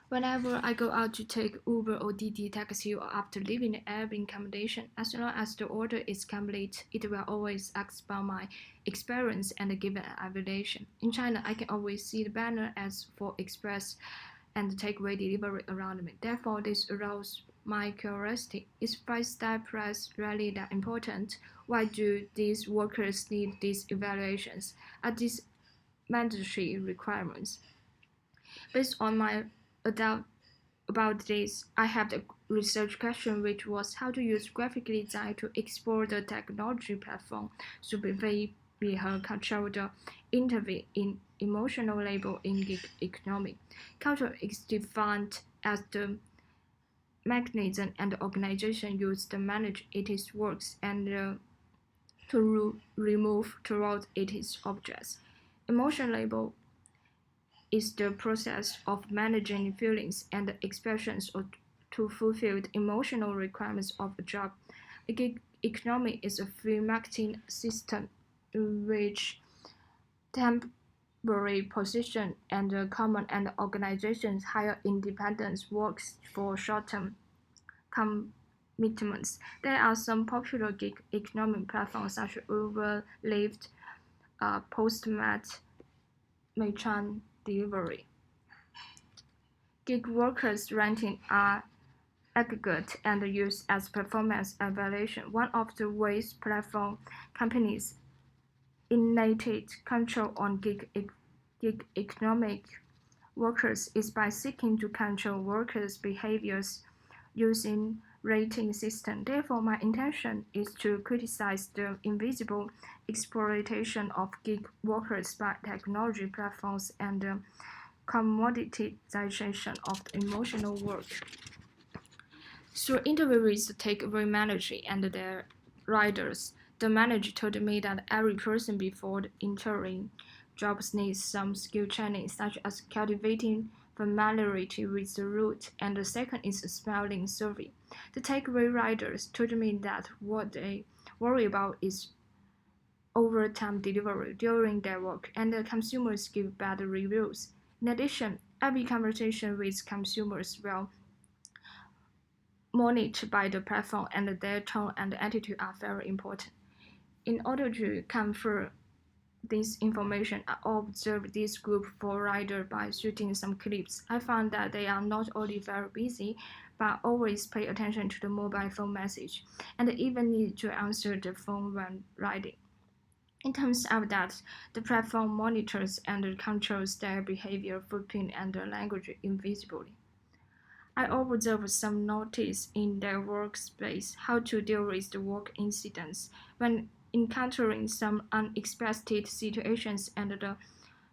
Whenever I go out to take Uber or DD taxi or after leaving the Airbnb accommodation, as long as the order is complete, it will always ask about my experience and give an evaluation. In China, I can always see the banner as for express and takeaway delivery around me. Therefore, this aroused my curiosity. Is five-star price really that important? Why do these workers need these evaluations? Are these mandatory requirements? Based on my adult about this, I have a research question which was how to use graphic design to explore the technology platform supervise her control the interview in emotional label in gig economy. Culture is defined as the mechanism and the organization use to manage its works and to remove toward its objects. Emotion label is the process of managing feelings and expressions to fulfill the emotional requirements of a job. A gig economy is a free marketing system in which temporary position and common and organizations hire independent workers for short-term commitments. There are some popular gig economy platforms such as Uber, Lyft, Postmates, Meituan Delivery. Gig workers renting are aggregate and used as performance evaluation. One of the ways platform companies innate control on gig economic workers is by seeking to control workers' behaviors using rating system. Therefore, my intention is to criticize the invisible exploitation of gig workers by technology platforms and the commoditization of emotional work. Through interviews with takeaway manager and their riders, the manager told me that every person before entering jobs needs some skill training, such as cultivating familiarity with the route, and the second is a smiling survey. The takeaway riders told me that what they worry about is overtime delivery during their work, and the consumers give bad reviews. In addition, every conversation with consumers will monitored by the platform, and their tone and attitude are very important. In order to confirm this information, I observed this group for rider by shooting some clips. I found that they are not only very busy, but always pay attention to the mobile phone message, and even need to answer the phone when riding. It turns out that the platform monitors and controls their behavior, footprint, and language invisibly. I observed some notice in their workspace how to deal with the work incidents when encountering some unexpected situations and the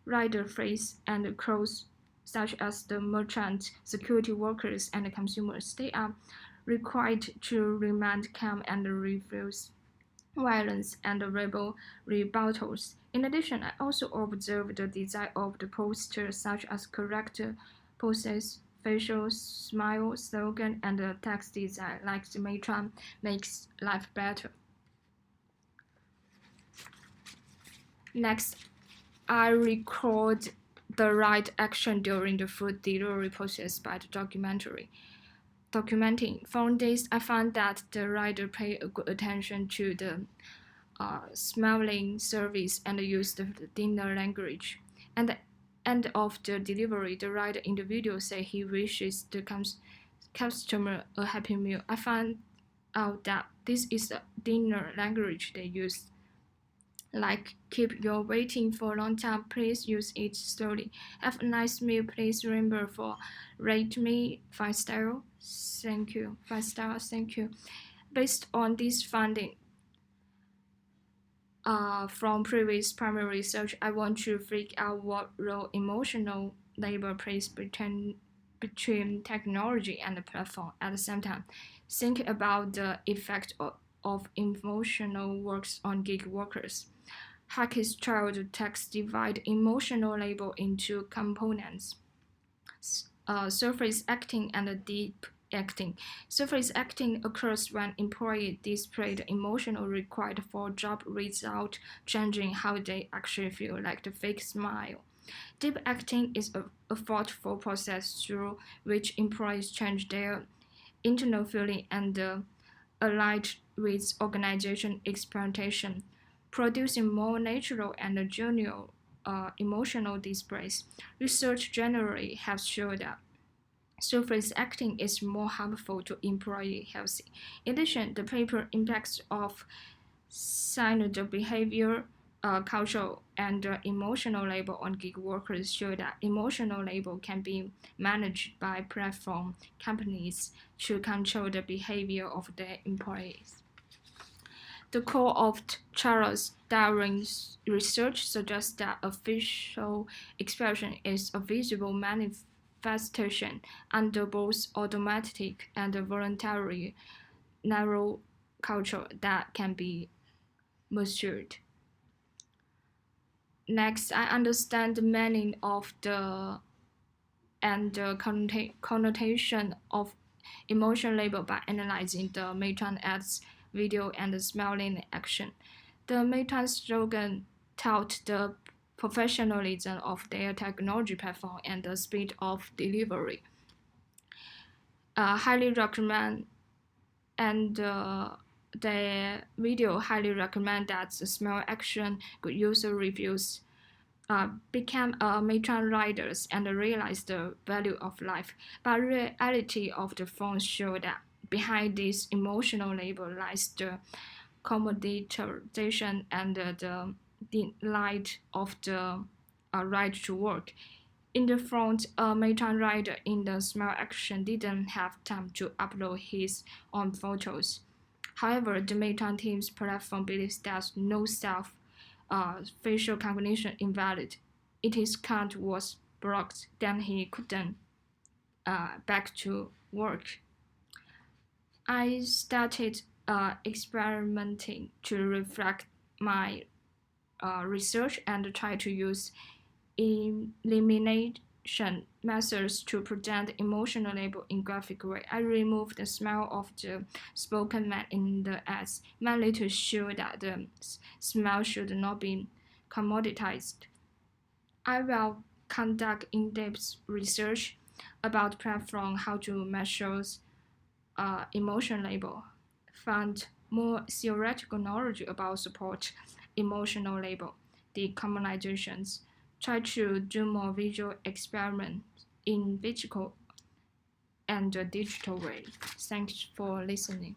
rider face and cross such as the merchant, security workers, and the consumers. They are required to remain calm and refuse violence and rebel rebuttals. In addition, I also observed the design of the posters such as character poses, facial smile, slogan, and text design like the Meituan makes life better. Next, I record the right action during the food delivery process by the documenting. From this, I found that the rider paid good attention to the smiling service and used the dinner language. At the end of the delivery, the rider in the video said he wishes the customer a happy meal. I found out that this is the dinner language they use. Like, keep your waiting for a long time, please use it slowly. Have a nice meal, please remember for rate me 5 star. Thank you. 5 star, thank you. Based on this finding, from previous primary research, I want to figure out what role emotional labor plays between technology and the platform at the same time. Think about the effect of emotional works on gig workers. Hackett's child text divide emotional labor into components. Surface acting and deep acting. Surface acting occurs when employees display the emotional required for job without changing how they actually feel, like the fake smile. Deep acting is a thoughtful process through which employees change their internal feeling and align with organization expectation, producing more natural and genuine emotional displays. Research generally has shown that surface acting is more harmful to employee health. In addition, the paper impacts of signed behavior, cultural, and emotional labor on gig workers show that emotional labor can be managed by platform companies to control the behavior of their employees. The core of Charles Darwin's research suggests that a facial expression is a visible manifestation under both automatic and voluntary neural culture that can be measured. Next, I understand the meaning of the and the connotation of emotion label by analyzing the Meituan ads video and the smiling action. The Meituan slogan tout the professionalism of their technology platform and the speed of delivery. Highly recommend and the video highly recommend that the small action good user reviews became Meituan riders and realized the value of life. But reality of the phone showed that behind this emotional label lies the commoditization and the delight of the ride to work. In the front, a Meituan rider in the small action didn't have time to upload his own photos. However, the Meituan team's platform believes that no self facial recognition invalid. If his account was blocked, then he couldn't back to work. I started experimenting to reflect my research and try to use elimination methods to present emotional label in graphic way. I removed the smell of the spoken man in the ads, mainly to show that the smell should not be commoditized. I will conduct in-depth research about platform, how to measure emotion label, find more theoretical knowledge about support emotional label, decommunizations, try to do more visual experiments in physical and digital way. Thanks for listening.